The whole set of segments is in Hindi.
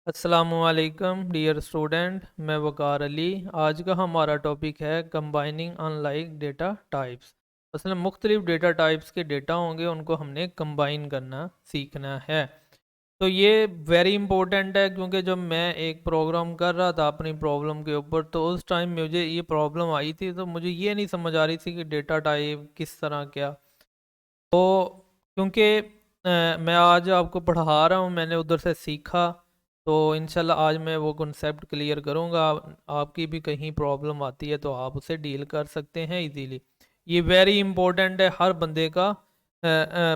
अस्सलामुअलैकुम डियर स्टूडेंट, मैं वकार अली। आज का हमारा टॉपिक है कंबाइनिंग अनलाइक डेटा टाइप्स। असल मुख्तलिफ डेटा टाइप्स के डेटा होंगे, उनको हमने कंबाइन करना सीखना है। तो ये वेरी इंपॉर्टेंट है, क्योंकि जब मैं एक प्रोग्राम कर रहा था अपनी प्रॉब्लम के ऊपर, तो उस टाइम मुझे ये प्रॉब्लम आई थी, तो मुझे ये नहीं समझ आ रही थी कि डेटा टाइप किस तरह क्या। तो क्योंकि मैं आज आपको पढ़ा रहा हूँ, मैंने उधर से सीखा, तो इंशाल्लाह आज मैं वो कॉन्सेप्ट क्लियर करूँगा। आपकी भी कहीं प्रॉब्लम आती है तो आप उसे डील कर सकते हैं इजीली। ये वेरी इंपॉर्टेंट है, हर बंदे का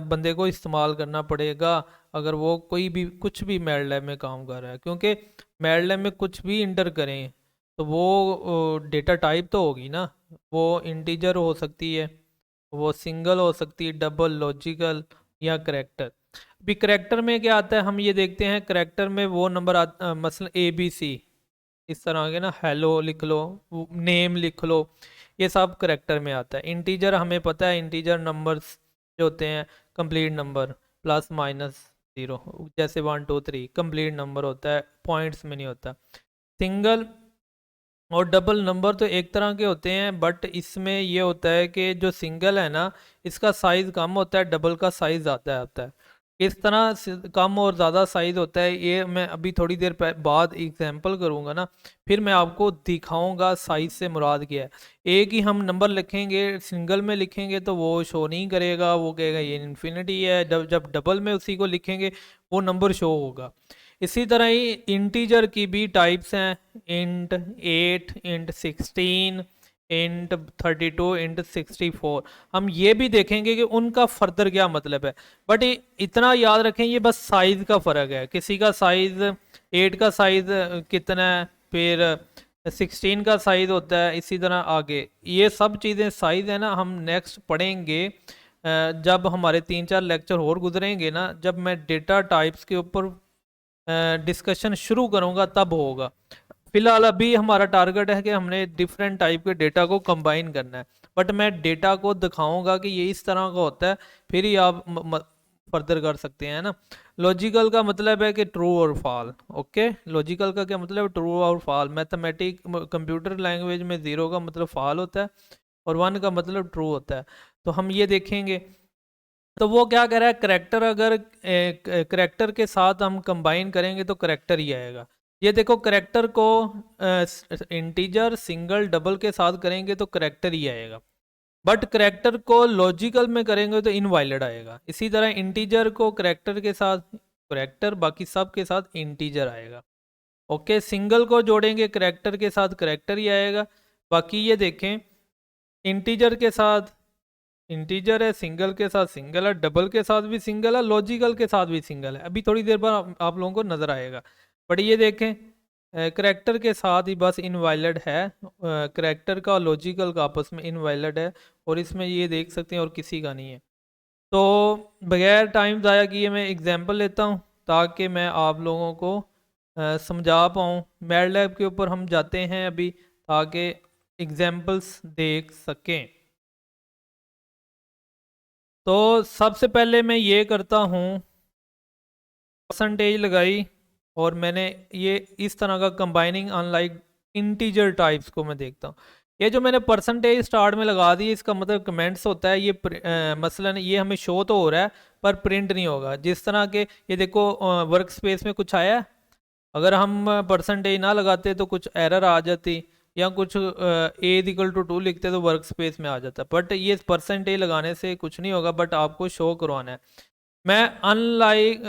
बंदे को इस्तेमाल करना पड़ेगा अगर वो कोई भी कुछ भी मैटलैब में काम कर रहा है, क्योंकि मैटलैब में कुछ भी इंटर करें तो वो डेटा टाइप तो होगी ना। वो इंटीजर हो सकती है, वो सिंगल हो सकती है, डबल, लॉजिकल या करेक्टर। अभी करेक्टर में क्या आता है हम ये देखते हैं। करेक्टर में वो नंबर मसलन ABC, इस तरह के ना, हेलो लिख लो, नेम लिख लो, ये सब करेक्टर में आता है। इंटीजर हमें पता है, इंटीजर नंबर्स जो होते हैं complete number, plus minus zero, जैसे 1 2 3 कंप्लीट नंबर होता है, पॉइंट्स में नहीं होता। सिंगल और डबल नंबर तो एक तरह के होते हैं, बट इसमें ये होता है कि जो सिंगल है ना, इसका साइज़ कम होता है, डबल का साइज़ ज़्यादा होता है। इस तरह कम और ज़्यादा साइज़ होता है, ये मैं अभी थोड़ी देर बाद एग्जांपल करूँगा ना, फिर मैं आपको दिखाऊंगा साइज़ से मुराद क्या है। एक ही हम नंबर लिखेंगे, सिंगल में लिखेंगे तो वो शो नहीं करेगा, वो कहेगा ये इन्फिनिटी है। जब डबल में उसी को लिखेंगे वो नंबर शो होगा। इसी तरह ही इंटीजर की भी टाइप्स हैं, इंट 8, इंट 16, इंट 32, इंट 64। हम ये भी देखेंगे कि उनका फर्दर क्या मतलब है। बट इतना याद रखें, ये बस साइज का फ़र्क है। किसी का साइज 8 का साइज कितना है, फिर 16 का साइज होता है, इसी तरह आगे ये सब चीज़ें साइज है ना, हम नेक्स्ट पढ़ेंगे। जब हमारे 3 4 लेक्चर और गुजरेंगे ना, जब मैं डेटा टाइप्स के ऊपर डिस्कशन शुरू करूंगा तब होगा। फिलहाल अभी हमारा टारगेट है कि हमने डिफरेंट टाइप के डेटा को कंबाइन करना है। बट मैं डेटा को दिखाऊंगा कि ये इस तरह का होता है, फिर ही आप फर्दर कर सकते हैं ना। लॉजिकल का मतलब है कि ट्रू और फॉल। ओके, लॉजिकल का क्या मतलब है? ट्रू और फॉल। मैथमेटिक कंप्यूटर लैंग्वेज में 0 का मतलब फॉल होता है और 1 का मतलब ट्रू होता है। तो हम ये देखेंगे। तो वो क्या कह रहा है, करेक्टर अगर करेक्टर के साथ हम कंबाइन करेंगे तो करेक्टर ही आएगा। ये देखो, करेक्टर को इंटीजर, सिंगल, डबल के साथ करेंगे तो करेक्टर ही आएगा। बट करेक्टर को लॉजिकल में करेंगे तो इनवाइलिड आएगा। इसी तरह इंटीजर को करेक्टर के साथ करेक्टर, बाकी सब के साथ इंटीजर आएगा। ओके, सिंगल को जोड़ेंगे करेक्टर के साथ करेक्टर ही आएगा। बाकी ये देखें, इंटीजर के साथ इंटीजर है, सिंगल के साथ सिंगल है, डबल के साथ भी सिंगल है, लॉजिकल के साथ भी सिंगल है। अभी थोड़ी देर बाद आप लोगों को नजर आएगा। बट ये देखें, करेक्टर के साथ ही बस इनवाइलिड है, करेक्टर का और लॉजिकल का आपस में इनवाइलिड है, और इसमें ये देख सकते हैं और किसी का नहीं है। तो बगैर टाइम ज़ाया किए मैं एग्जांपल लेता हूँ ताकि मैं आप लोगों को समझा पाऊँ। मैटलैब के ऊपर हम जाते हैं अभी, ताकि एग्जांपल्स देख सकें। तो सबसे पहले मैं ये करता हूँ, परसेंटेज लगाई, और मैंने ये इस तरह का कंबाइनिंग अनलाइक इंटीजर टाइप्स को मैं देखता हूँ। ये जो मैंने परसेंटेज स्टार्ट में लगा दी, इसका मतलब कमेंट्स होता है। ये मसलन ये हमें शो तो हो रहा है पर प्रिंट नहीं होगा। जिस तरह के ये देखो, वर्क स्पेस में कुछ आया है, अगर हम परसेंटेज ना लगाते तो कुछ एरर आ जाती, या कुछ A=2 लिखते तो वर्क स्पेस में आ जाता। बट ये परसेंटेज लगाने से कुछ नहीं होगा, बट आपको शो करवाना है। मैं unlike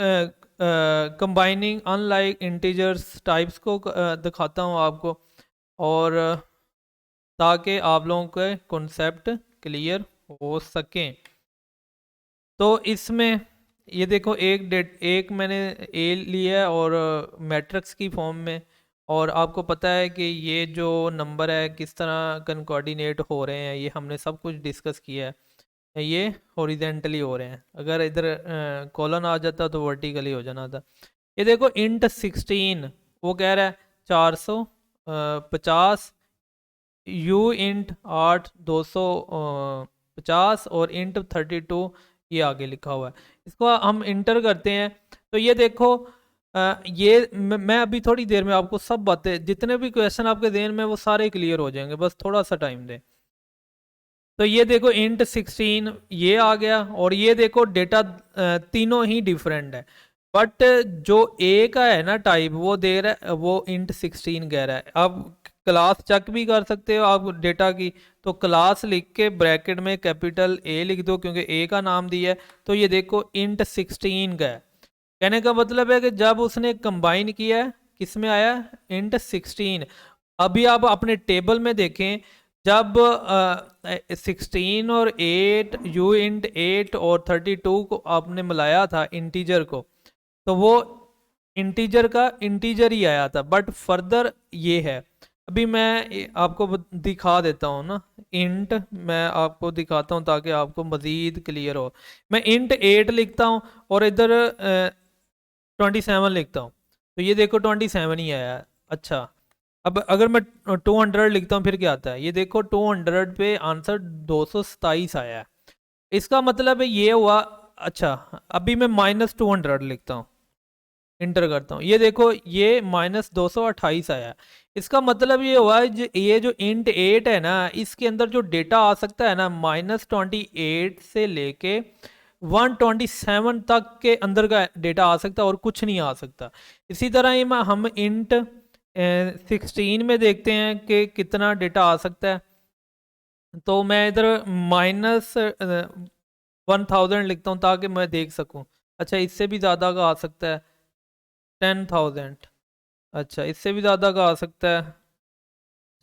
combining unlike integers types को दिखाता हूँ आपको, और ताकि आप लोगों के कॉन्सेप्ट क्लियर हो सकें। तो इसमें ये देखो, एक मैंने ए लिया है और मैट्रिक्स की फॉर्म में, और आपको पता है कि ये जो नंबर है किस तरह कनकोर्डिनेट हो रहे हैं, ये हमने सब कुछ डिस्कस किया है। ये हॉरिजेंटली हो रहे हैं, अगर इधर कॉलन आ जाता तो वर्टिकली हो जाना था। ये देखो, इंट 16 वो कह रहा है 450, यू इंट 8 250, और इंट 32 ये आगे लिखा हुआ है। इसको हम इंटर करते हैं तो ये देखो, ये मैं अभी थोड़ी देर में आपको सब बातें, जितने भी क्वेश्चन आपके ध्यान में वो सारे क्लियर हो जाएंगे, बस थोड़ा सा टाइम दें। तो ये देखो इंट 16 ये आ गया, और ये देखो डेटा तीनों ही डिफरेंट है, बट जो ए का है ना टाइप वो दे रहा है, वो इंट 16 कह रहा है। अब क्लास चेक भी कर सकते हो आप डेटा की, तो क्लास लिख के ब्रैकेट में कैपिटल ए लिख दो क्योंकि ए का नाम दिया है। तो ये देखो इंट 16 का है, कहने का मतलब है कि जब उसने कंबाइन किया है किस में आया, इंट 16। अभी आप अपने टेबल में देखें, जब 16 और 8 यू इंट 8 और 32 को आपने मिलाया था इंटीजर को, तो वो इंटीजर का इंटीजर ही आया था, बट फर्दर ये है। अभी मैं आपको दिखा देता हूँ ना, इंट मैं आपको दिखाता हूँ ताकि आपको मज़ीद क्लियर हो। मैं इंट 8 लिखता हूँ और इधर 27 लिखता हूँ, तो ये देखो 27 ही आया है। अच्छा, अब अगर मैं 200 लिखता हूँ फिर क्या आता है, ये देखो 200 पे आंसर 227 आया है। इसका मतलब है ये हुआ। अच्छा, अभी मैं -200 लिखता हूँ, इंटर करता हूँ, ये देखो ये -228 आया है। इसका मतलब ये हुआ ये जो इंट 8 है ना, इसके अंदर जो डेटा आ सकता है ना, -28 से लेके 127 तक के अंदर का डेटा आ सकता है और कुछ नहीं आ सकता। इसी तरह ही हम इंट 16 में देखते हैं कि कितना डेटा आ सकता है। तो मैं इधर -1000 लिखता हूँ ताकि मैं देख सकूँ। अच्छा, इससे भी ज़्यादा का आ सकता है 10,000। अच्छा, इससे भी ज़्यादा का आ सकता है।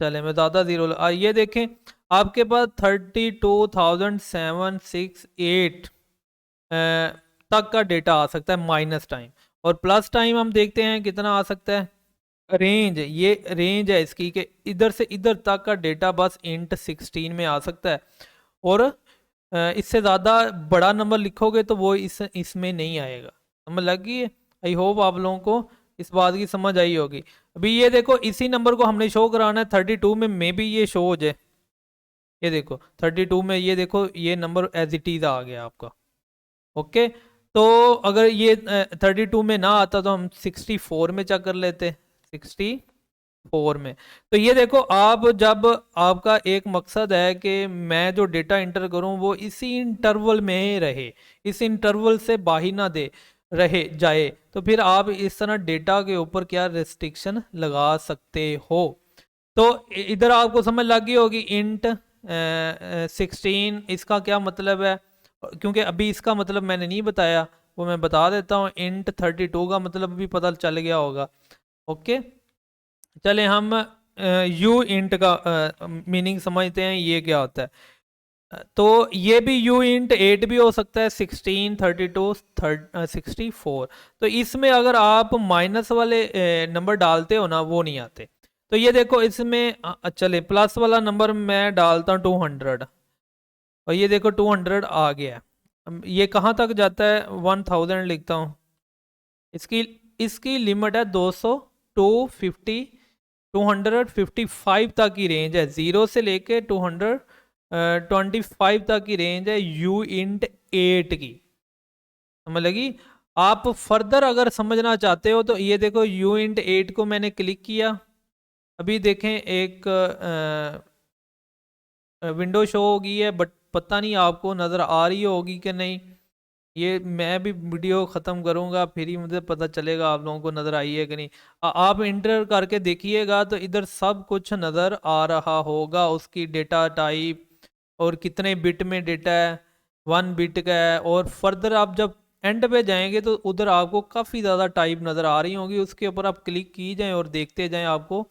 चले मैं ज़्यादा ज़ीरो ये देखें, आपके पास 32,768 तक का डेटा आ सकता है माइनस टाइम, और प्लस टाइम हम देखते हैं कितना आ सकता है। रेंज, ये रेंज है इसकी कि इधर से इधर तक का डेटा बस इंट 16 में आ सकता है, और इससे ज़्यादा बड़ा नंबर लिखोगे तो वो इसमें नहीं आएगा। समझ लगी है? आई होप आप लोगों को इस बात की समझ आई होगी। अभी ये देखो इसी नंबर को हमने शो कराना है 32 में, मे बी ये शो हो जाए। ये देखो 32 में, ये देखो ये नंबर एज इट इज़ आ गया आपका। ओके, तो अगर ये 32 में ना आता तो हम 64 में चेक कर लेते, 64 में। तो ये देखो आप, जब आपका एक मकसद है कि मैं जो डेटा इंटर करूं वो इसी इंटरवल में रहे, इस इंटरवल से बाहर ना दे रहे जाए, तो फिर आप इस तरह डेटा के ऊपर क्या रिस्ट्रिक्शन लगा सकते हो। तो इधर आपको समझ लग गई होगी इंट 16 इसका क्या मतलब है, क्योंकि अभी इसका मतलब मैंने नहीं बताया, वो मैं बता देता हूँ। इंट 32 का मतलब भी पता चल गया होगा। ओके, चले हम यू इंट का मीनिंग समझते हैं, ये क्या होता है। तो ये भी यू इंट 8 भी हो सकता है, 16, 32, 64। तो इसमें अगर आप माइनस वाले नंबर डालते हो ना, वो नहीं आते। तो ये देखो इसमें चले प्लस वाला नंबर मैं डालता हूँ 200, और ये देखो 200 आ गया। ये कहाँ तक जाता है, 1000 लिखता हूँ। इसकी इसकी लिमिट है 200, 250, 255 तक की रेंज है, 0 से लेके 225 तक की रेंज है यू इंट 8 की। समझ लगी? आप फर्दर अगर समझना चाहते हो तो ये देखो यू इंट 8 को मैंने क्लिक किया, अभी देखें एक विंडो शो होगी है, बट पता नहीं आपको नज़र आ रही होगी कि नहीं। ये मैं भी वीडियो ख़त्म करूँगा फिर ही मुझे पता चलेगा आप लोगों को नज़र आई है कि नहीं। आप इंटर करके देखिएगा तो इधर सब कुछ नज़र आ रहा होगा, उसकी डेटा टाइप और कितने बिट में डेटा है, 1 बिट का है। और फर्दर आप जब एंड पे जाएंगे तो उधर आपको काफ़ी ज़्यादा टाइप नज़र आ रही होंगी, उसके ऊपर आप क्लिक की जाएँ और देखते जाएँ, आपको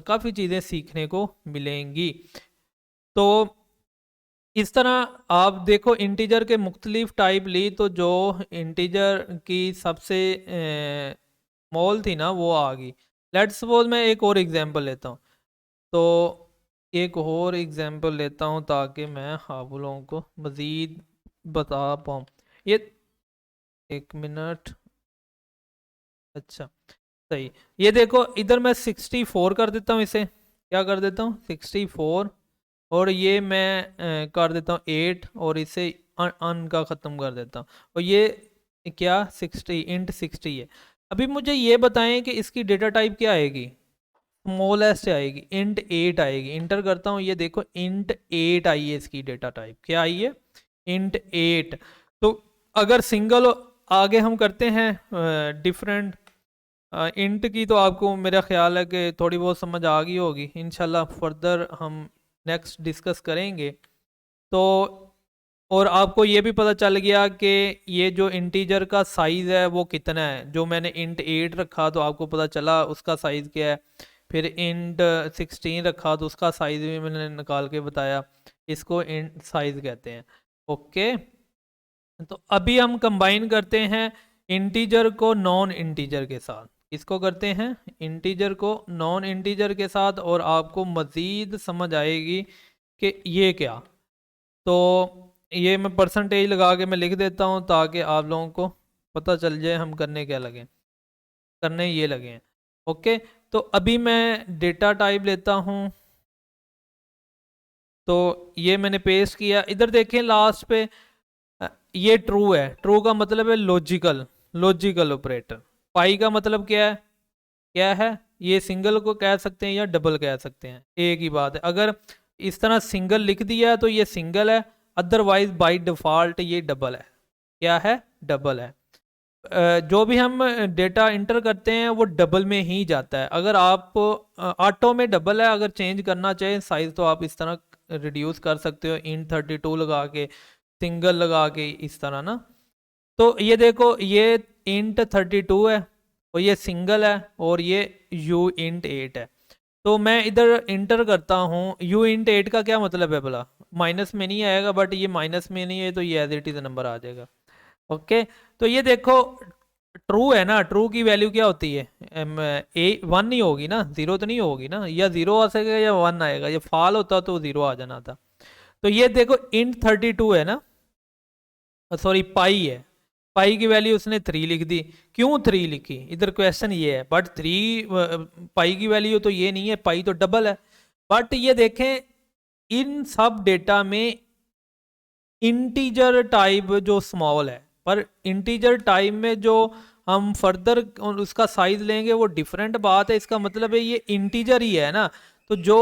काफ़ी चीज़ें सीखने को मिलेंगी। तो इस तरह आप देखो इंटीजर के मुख्तलिफ टाइप ली, तो जो इंटीजर की सबसे स्मॉल थी ना वो आ गई। लेट्स सपोज मैं एक और एग्जांपल लेता हूँ, तो एक और एग्जांपल लेता हूँ ताकि मैं आप लोगों को मज़ीद बता पाऊँ। ये एक मिनट, अच्छा सही। ये देखो इधर मैं 64 कर देता हूँ, इसे क्या कर देता हूँ 64, और ये मैं कर देता हूँ 8, और इसे अन का ख़त्म कर देता हूँ। और ये क्या 60 इंट 60 है। अभी मुझे ये बताएं कि इसकी डेटा टाइप क्या आएगी। स्मॉलेस्ट आएगी, इंट 8 आएगी। इंटर करता हूँ, ये देखो इंट 8 आई है इसकी डेटा टाइप। क्या आई है? इंट 8। तो अगर सिंगल, आगे हम करते हैं डिफरेंट इंट की, तो आपको मेरा ख्याल है कि थोड़ी बहुत समझ आ गई होगी। इंशाल्लाह फर्दर हम नेक्स्ट डिस्कस करेंगे। तो और आपको ये भी पता चल गया कि ये जो इंटीजर का साइज़ है वो कितना है। जो मैंने इंट 8 रखा तो आपको पता चला उसका साइज़ क्या है। फिर इंट 16 रखा तो उसका साइज़ भी मैंने निकाल के बताया। इसको इंट साइज़ कहते हैं। ओके, तो अभी हम कंबाइन करते हैं इंटीजर को नॉन इंटीजर के साथ। इसको करते हैं इंटीजर को नॉन इंटीजर के साथ, और आपको मज़ीद समझ आएगी कि ये क्या। तो ये मैं परसेंटेज लगा के मैं लिख देता हूँ ताकि आप लोगों को पता चल जाए हम करने क्या लगे, करने ये लगे हैं। ओके, तो अभी मैं डेटा टाइप लेता हूँ। तो ये मैंने पेस्ट किया, इधर देखें लास्ट पे ये ट्रू है। ट्रू का मतलब है लॉजिकल, लॉजिकल ऑपरेटर। पाई का मतलब क्या है? क्या है? ये सिंगल को कह सकते हैं या डबल कह सकते हैं, एक ही बात है। अगर इस तरह सिंगल लिख दिया तो ये सिंगल है, अदरवाइज बाय डिफ़ॉल्ट ये डबल है। क्या है? डबल है। जो भी हम डेटा इंटर करते हैं वो डबल में ही जाता है। अगर आप ऑटो में डबल है, अगर चेंज करना चाहें साइज़ तो आप इस तरह रिड्यूस कर सकते हो, इन 32 लगा के, सिंगल लगा के, इस तरह ना। तो ये देखो ये इंट 32 है और ये सिंगल है, और ये यू इंट 8 है। तो मैं इधर इंटर करता हूँ। यू इंट 8 का क्या मतलब है भला? माइनस में नहीं आएगा, बट ये माइनस में नहीं है तो ये एज इट इज़ नंबर आ जाएगा। ओके, तो ये देखो ट्रू है ना। ट्रू की वैल्यू क्या होती है? ए 1 नहीं होगी ना, जीरो तो नहीं होगी ना, या जीरो आ सकेगा या 1 आएगा। ये फाल होता तो जीरो आ जाना था। तो ये देखो इंट 32 है ना, सॉरी पाई है। पाई की वैल्यू उसने 3 लिख दी। क्यों 3 लिखी? इधर क्वेश्चन ये है। बट 3 पाई की वैल्यू तो ये नहीं है, पाई तो डबल है। बट ये देखें इन सब डेटा में इंटीजर टाइप जो स्मॉल है, पर इंटीजर टाइप में जो हम फर्दर उसका साइज लेंगे वो डिफरेंट बात है। इसका मतलब है ये इंटीजर ही है ना, तो जो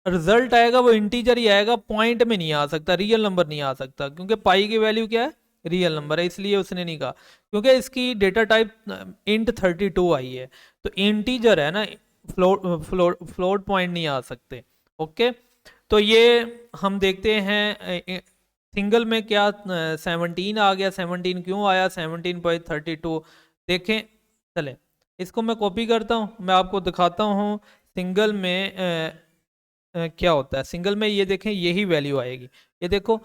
रिजल्ट आएगा वो इंटीजर ही आएगा, पॉइंट में नहीं आ सकता, रियल नंबर नहीं आ सकता, क्योंकि पाई की वैल्यू क्या है? रियल नंबर है, इसलिए उसने नहीं कहा। क्योंकि इसकी डेटा टाइप इंट 32 आई है, तो इंटीजर है ना, फ्लोट पॉइंट नहीं आ सकते। ओके, तो ये हम देखते हैं सिंगल में क्या 17 आ गया। 17 क्यों आया? 17.32 देखें। चले इसको मैं कॉपी करता हूँ, मैं आपको दिखाता हूँ सिंगल में क्या होता है। सिंगल में ये देखें यही वैल्यू आएगी। ये देखो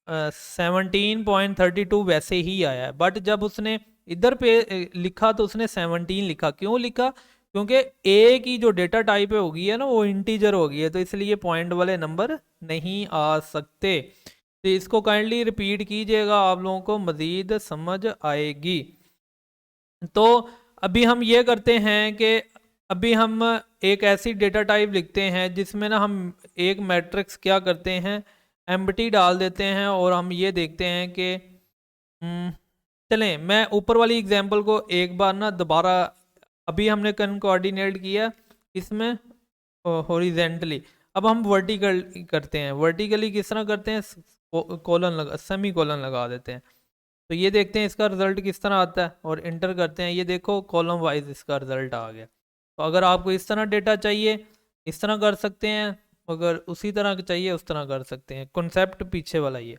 17.32 वैसे ही आया है, बट जब उसने इधर पे लिखा तो उसने 17 लिखा। क्यों लिखा? क्योंकि ए की जो डेटा टाइप होगी है ना वो इंटीजर होगी है, तो इसलिए पॉइंट वाले नंबर नहीं आ सकते। तो इसको काइंडली रिपीट कीजिएगा, आप लोगों को मज़ीद समझ आएगी। तो अभी हम ये करते हैं कि अभी हम एक ऐसी डेटा टाइप लिखते हैं जिसमें ना हम एक मैट्रिक्स क्या करते हैं, एम्प्टी डाल देते हैं, और हम ये देखते हैं कि चलें मैं ऊपर वाली एग्जांपल को एक बार ना दोबारा, अभी हमने कोऑर्डिनेट किया इसमें हॉरिजेंटली, अब हम वर्टिकल करते हैं। वर्टिकली किस तरह करते हैं? कॉलन लगा, सेमी कॉलन लगा देते हैं। तो ये देखते हैं इसका रिजल्ट किस तरह आता है, और इंटर करते हैं। ये देखो कॉलम वाइज इसका रिजल्ट आ गया। तो अगर आपको इस तरह डेटा चाहिए इस तरह कर सकते हैं, अगर उसी तरह चाहिए उस तरह कर सकते हैं। कॉन्सेप्ट पीछे वाला ये।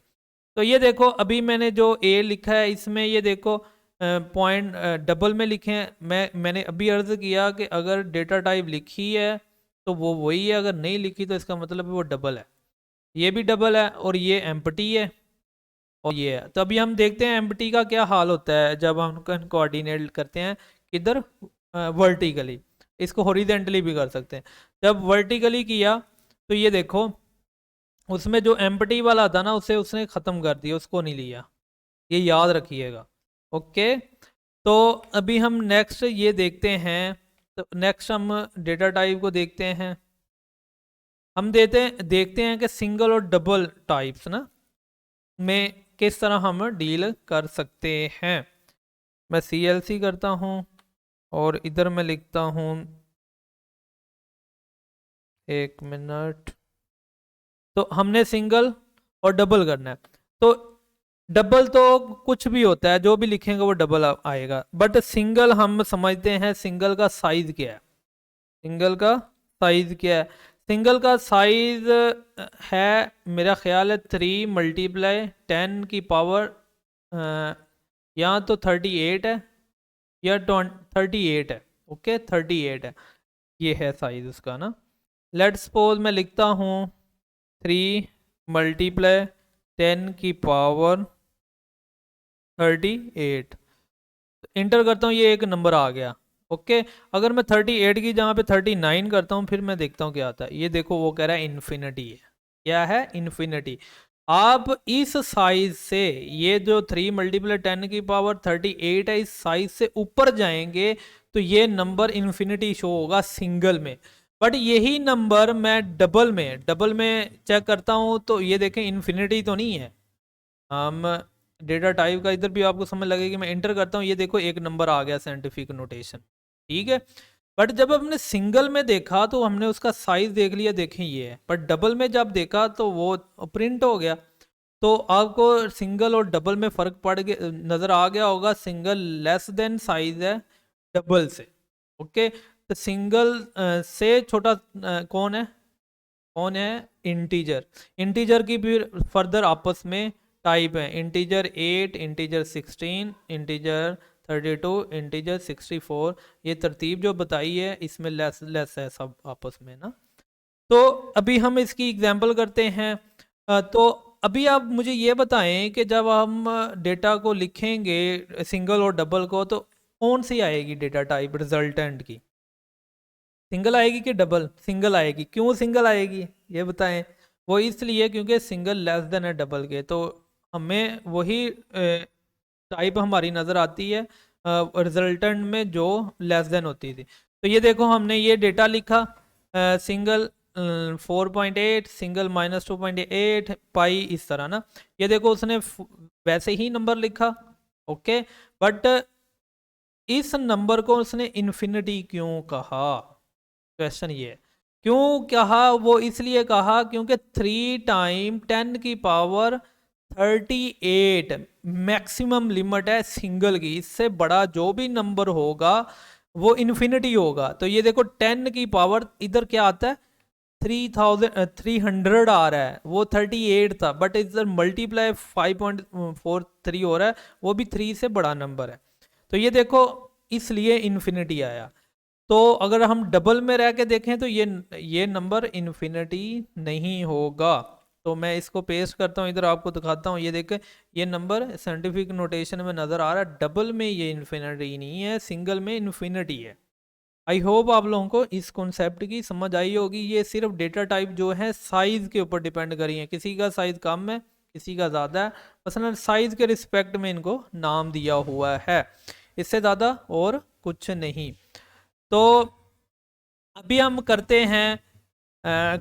तो ये देखो अभी मैंने जो ए लिखा है इसमें ये देखो पॉइंट डबल में लिखे हैं। मैंने अभी अर्ज किया कि अगर डेटा टाइप लिखी है तो वो वही है, अगर नहीं लिखी तो इसका मतलब है वो डबल है। ये भी डबल है और ये एम्प्टी है और ये है। तो अभी हम देखते हैं एम्प्टी का क्या हाल होता है जब हम कोऑर्डिनेट करते हैं किधर, वर्टिकली। इसको हॉरिजेंटली भी कर सकते हैं। जब वर्टिकली किया तो ये देखो उसमें जो एम्प्टी वाला था ना उसे उसने ख़त्म कर दिया, उसको नहीं लिया, ये याद रखिएगा। ओके, तो अभी हम नेक्स्ट ये देखते हैं। तो नेक्स्ट हम डेटा टाइप को देखते हैं। हम देखते हैं कि सिंगल और डबल टाइप्स ना में किस तरह हम डील कर सकते हैं। मैं CLC करता हूँ और इधर मैं लिखता हूँ, एक मिनट, तो हमने सिंगल और डबल करना है। तो डबल तो कुछ भी होता है, जो भी लिखेंगे वो डबल आएगा, बट सिंगल हम समझते हैं सिंगल का साइज क्या है। सिंगल का साइज क्या है? सिंगल का साइज है, मेरा ख्याल है 3 × 10⁻⁸ या तो 38 है या 38 है। ओके 38 है, ये है साइज उसका ना। लेट सपोज मैं लिखता हूँ 3 × 10⁻38, इंटर करता हूँ, ये एक नंबर आ गया। ओके, अगर मैं 38 की जगह पे 39 करता हूँ, फिर मैं देखता हूँ क्या आता है। ये देखो वो कह रहा है इन्फिनिटी है। क्या है? इन्फिनिटी। आप इस साइज से, ये जो 3 × 10⁻38 है, इस साइज से ऊपर जाएंगे तो ये नंबर इन्फिनिटी शो होगा सिंगल में। बट यही नंबर मैं डबल में चेक करता हूँ तो ये देखें इन्फिनिटी तो नहीं है। हम डेटा टाइप का इधर भी आपको समझ लगेगी, मैं इंटर करता हूँ, ये देखो एक नंबर आ गया साइंटिफिक नोटेशन, ठीक है। बट जब हमने सिंगल में देखा तो हमने उसका साइज देख लिया, देखें ये है, पर डबल में जब देखा तो वो प्रिंट हो गया। तो आपको सिंगल और डबल में फर्क पड़ गया, नजर आ गया होगा। सिंगल लेस देन साइज है डबल से। ओके, तो सिंगल से छोटा कौन है? इंटीजर। इंटीजर की भी फर्दर आपस में टाइप है, इंटीजर 8, इंटीजर 16, इंटीजर 32, इंटीजर 64। ये तरतीब जो बताई है इसमें लेस लेस है सब आपस में ना। तो अभी हम इसकी एग्जांपल करते हैं। तो अभी आप मुझे ये बताएं कि जब हम डेटा को लिखेंगे सिंगल और डबल को, तो कौन सी आएगी डेटा टाइप रिजल्टेंट की? सिंगल आएगी कि डबल? सिंगल आएगी। क्यों सिंगल आएगी ये बताएं। वो इसलिए क्योंकि सिंगल लेस देन है डबल के, तो हमें वही टाइप हमारी नज़र आती है रिजल्टेंट में जो लेस देन होती थी। तो ये देखो हमने ये डेटा लिखा, सिंगल 4.8, सिंगल -2.8 पाई, इस तरह ना। ये देखो उसने वैसे ही नंबर लिखा। ओके, बट इस नंबर को उसने इन्फिनिटी क्यों कहा? क्वेश्चन ये है, क्यों कहा? वो इसलिए कहा क्योंकि 3 × 10⁻38 मैक्सिमम लिमिट है सिंगल की। इससे बड़ा जो भी नंबर होगा वो इन्फिनिटी होगा। तो ये देखो 10 की पावर इधर क्या आता है, 300 आ रहा है, वो 38 था, बट इधर मल्टीप्लाई 5.43 हो रहा है, वो भी 3 से बड़ा नंबर है। तो ये देखो इसलिए इन्फिनिटी आया। तो अगर हम डबल में रह के देखें तो ये नंबर इन्फिनिटी नहीं होगा। तो मैं इसको पेस्ट करता हूँ इधर, आपको दिखाता हूँ। ये देखें, ये नंबर साइंटिफिक नोटेशन में नज़र आ रहा है, डबल में ये इन्फिनिटी नहीं है, सिंगल में इन्फिनिटी है। आई होप आप लोगों को इस कॉन्सेप्ट की समझ आई होगी। ये सिर्फ डेटा टाइप जो है साइज़ के ऊपर डिपेंड करी है, किसी का साइज़ कम है, किसी का ज़्यादा है, मसलन साइज़ के रिस्पेक्ट में इनको नाम दिया हुआ है, इससे ज़्यादा और कुछ नहीं। तो अभी हम करते हैं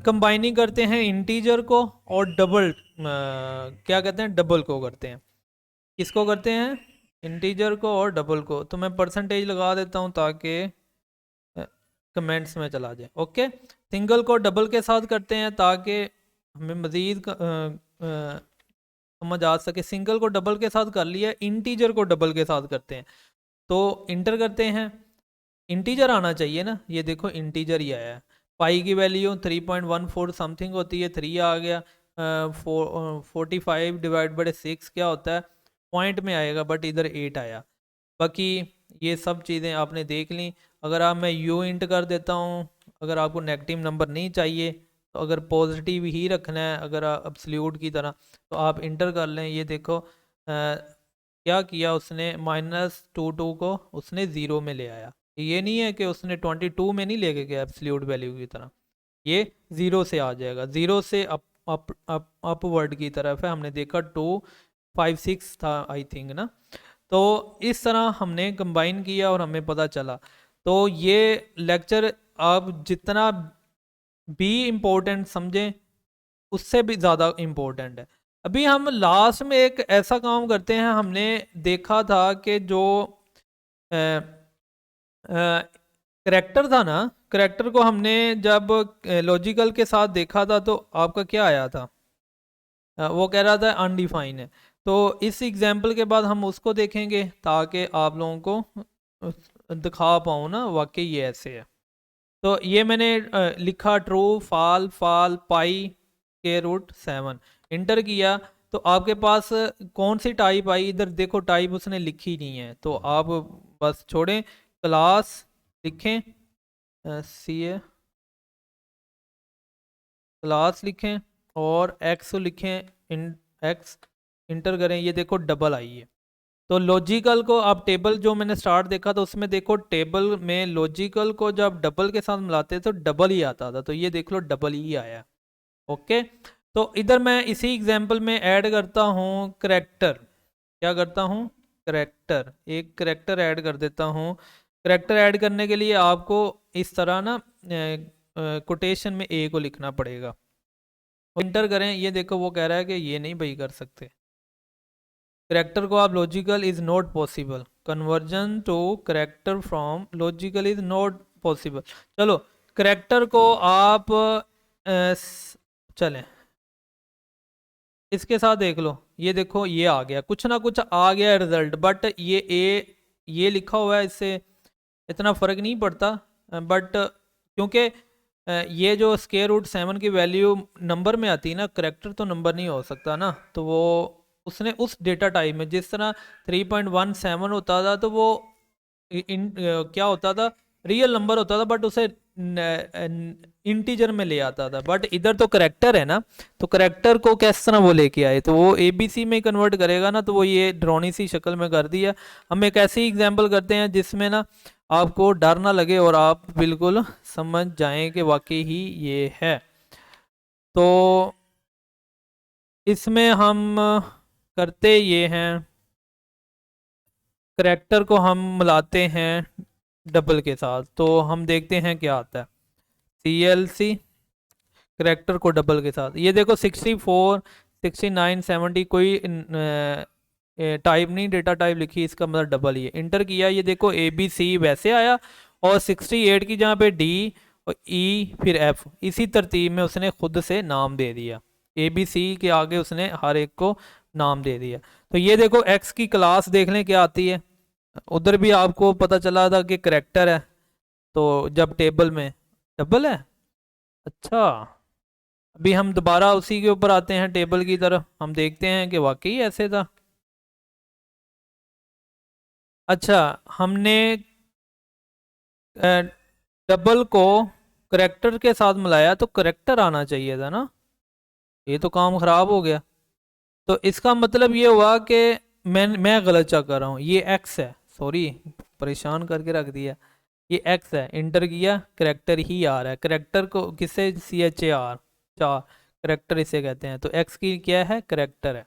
कंबाइनिंग करते हैं इंटीजर को और डबल, क्या कहते हैं, डबल को करते हैं। किसको करते हैं? इंटीजर को और डबल को। तो मैं परसेंटेज लगा देता हूँ ताकि कमेंट्स में चला जाए। ओके, सिंगल को डबल के साथ करते हैं ताकि हमें मज़ीद समझ आ सके। सिंगल को डबल के साथ कर लिया, इंटीजर को डबल के साथ करते हैं। तो इंटर करते हैं, इंटीजर आना चाहिए ना। ये देखो इंटीजर ही आया है। पाई की वैल्यू 3.14 समथिंग होती है, 3 आ गया। 45/6 क्या होता है, पॉइंट में आएगा, बट इधर 8 आया। बाकी ये सब चीज़ें आपने देख ली। अगर आप, मैं यू इंट कर देता हूँ, अगर आपको नेगेटिव नंबर नहीं चाहिए, तो अगर पॉजिटिव ही रखना है, अगर एब्सोल्यूट की तरह, तो आप इंटर कर लें। ये देखो क्या किया उसने, -22 को उसने 0 में ले आया। ये नहीं है कि उसने 22 में नहीं लेके गया एब्सोल्यूट वैल्यू की तरह, ये 0 से आ जाएगा, 0 से अपवर्ड की तरफ है। हमने देखा 256 था आई थिंक ना। तो इस तरह हमने कंबाइन किया और हमें पता चला। तो ये लेक्चर आप जितना भी इम्पोर्टेंट समझें उससे भी ज़्यादा इम्पोर्टेंट है। अभी हम लास्ट में एक ऐसा काम करते हैं, हमने देखा था कि जो करेक्टर था ना, करेक्टर को हमने जब लॉजिकल के साथ देखा था तो आपका क्या आया था? वो कह रहा था अनडिफाइन है। तो इस एग्जाम्पल के बाद हम उसको देखेंगे ताकि आप लोगों को दिखा पाऊँ ना वाकई ये ऐसे है। तो ये मैंने लिखा ट्रू फाल फाल पाई के रूट 7 इंटर किया। तो आपके पास कौन सी टाइप आई? इधर देखो टाइप उसने लिखी नहीं है, तो आप बस छोड़ें, क्लास लिखें, सी ए क्लास लिखें और एक्स लिखें, इन एक्स इंटर करें, ये देखो डबल आई है। तो लॉजिकल को आप टेबल जो मैंने स्टार्ट देखा तो उसमें देखो टेबल में लॉजिकल को जब डबल के साथ मिलाते तो डबल ही आता था, तो ये देख लो डबल ही आया। ओके, तो इधर मैं इसी एग्जांपल में ऐड करता हूँ करेक्टर। क्या करता हूँ? करेक्टर, एक करेक्टर ऐड कर देता हूँ। करेक्टर ऐड करने के लिए आपको इस तरह ना कोटेशन में ए को लिखना पड़ेगा। इंटर करें, ये देखो वो कह रहा है कि ये नहीं भाई कर सकते। करेक्टर को आप logical is not possible, conversion to character from logical is not possible. चलो करेक्टर को आप चलें इसके साथ देख लो, ये देखो ये आ गया, कुछ ना कुछ आ गया रिजल्ट, बट ये लिखा हुआ है, इससे इतना फ़र्क नहीं पड़ता। बट क्योंकि ये जो स्केयर रूट 7 की वैल्यू नंबर में आती है ना, करेक्टर तो नंबर नहीं हो सकता ना, तो वो उसने उस डेटा टाइप में जिस तरह 3.17 होता था तो वो क्या होता था, रियल नंबर होता था, बट उसे इंटीजर में ले आता था। बट इधर तो करेक्टर है ना, तो करेक्टर को किस तरह वो लेके आए, तो वो एबीसी में कन्वर्ट करेगा ना, तो वो ये ड्रोनी सी शक्ल में कर दिया। हम एक ऐसी एग्जांपल करते हैं जिसमें ना आपको डर ना लगे और आप बिल्कुल समझ जाएं कि वाकई ही ये है। तो इसमें हम करते ये हैं, करेक्टर को हम मिलाते हैं डबल के साथ, तो हम देखते हैं क्या आता है। CLC करेक्टर को डबल के साथ, ये देखो 64 69 70 कोई टाइप नहीं, डेटा टाइप लिखी, इसका मतलब डबल ही है। इंटर किया, ये देखो ABC वैसे आया, और 68 की जहाँ पे D और E फिर F, इसी तरतीब में उसने खुद से नाम दे दिया। ABC के आगे उसने हर एक को नाम दे दिया। तो ये देखो X की क्लास देख लें क्या आती है। उधर भी आपको पता चला था कि करेक्टर है, तो जब टेबल में डबल है। अच्छा, अभी हम दोबारा उसी के ऊपर आते हैं, टेबल की तरफ, हम देखते हैं कि वाकई ऐसे था। अच्छा, हमने डबल को करेक्टर के साथ मिलाया तो करेक्टर आना चाहिए था ना, ये तो काम खराब हो गया। तो इसका मतलब ये हुआ कि मैं गलत चेक कर रहा हूँ, ये एक्स है, सॉरी परेशान करके रख दिया, ये एक्स है। इंटर किया, करेक्टर ही आ रहा है, करेक्टर को किससे CHAR चार करेक्टर इसे कहते हैं, तो एक्स की क्या है? करेक्टर है।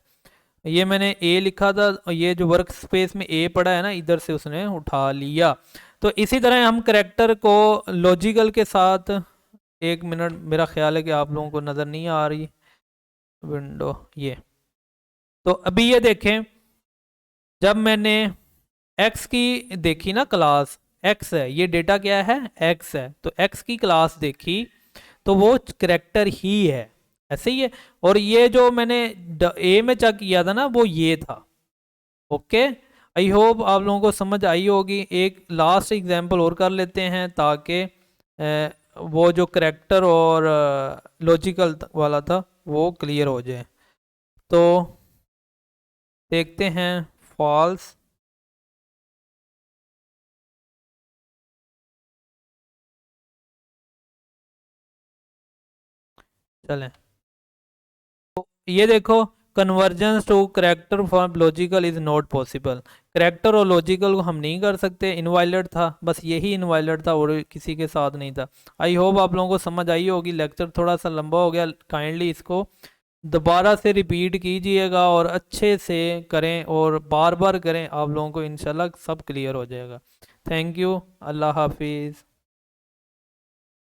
ये मैंने ए लिखा था, और ये जो वर्क स्पेस में ए पड़ा है ना, इधर से उसने उठा लिया। तो इसी तरह हम करेक्टर को लॉजिकल के साथ, एक मिनट, मेरा ख्याल है कि आप लोगों को नज़र नहीं आ रही विंडो ये। तो अभी ये देखें, जब मैंने एक्स की देखी ना क्लास, एक्स है, ये डेटा क्या है? एक्स है, तो एक्स की क्लास देखी तो वो करेक्टर ही है, ऐसे ही है। और ये जो मैंने ए में चेक किया था ना, वो ये था। ओके, आई होप आप लोगों को समझ आई होगी। एक लास्ट एग्जांपल और कर लेते हैं ताकि वो जो करेक्टर और लॉजिकल वाला था वो क्लियर हो जाए। तो देखते हैं, फॉल्स, चलें, ये देखो, convergence to character form logical is not possible. Character और लॉजिकल को हम नहीं कर सकते, इनवाइलेट था, बस यही इनवाइलेट था और किसी के साथ नहीं था। आई होप आप लोगों को समझ आई होगी। लेक्चर थोड़ा सा लंबा हो गया, काइंडली इसको दोबारा से रिपीट कीजिएगा और अच्छे से करें और बार बार करें, आप लोगों को इंशाल्लाह सब क्लियर हो जाएगा। थैंक यू, अल्लाह हाफिज़।